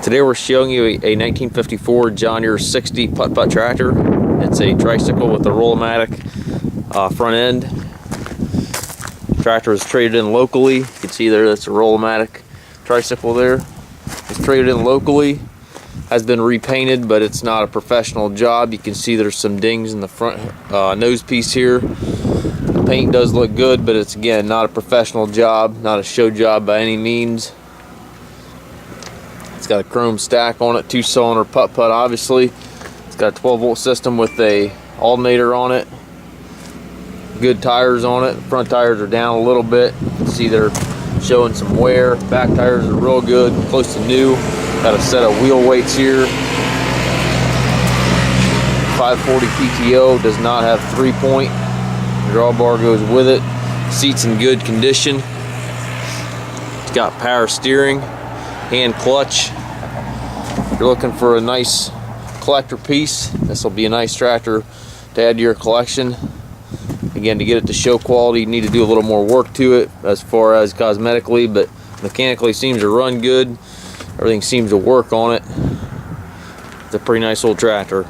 Today we're showing you a 1954 John Deere 60 putt-putt tractor. It's a tricycle with a Rollamatic front end. Tractor is traded in locally. You can see there that's a Rollamatic Tricycle there. It's traded in locally. Has been repainted, but it's not a professional job. You can see there's some dings in the front nose piece here. The paint does look good, but it's again not a professional job, not a show job by any means. It's got a chrome stack on it, 2-cylinder putt-putt obviously. It's got a 12-volt system with a alternator on it. Good tires on it. Front tires are down a little bit. You can see they're showing some wear. Back tires are real good, close to new. Got a set of wheel weights here. 540 PTO, does not have 3-point. Drawbar goes with it. Seat's in good condition. It's got power steering, hand clutch. If you're looking for a nice collector piece, this will be a nice tractor to add to your collection. Again, to get it to show quality, you need to do a little more work to it as far as cosmetically, but mechanically seems to run good. Everything seems to work on it. It's a pretty nice old tractor.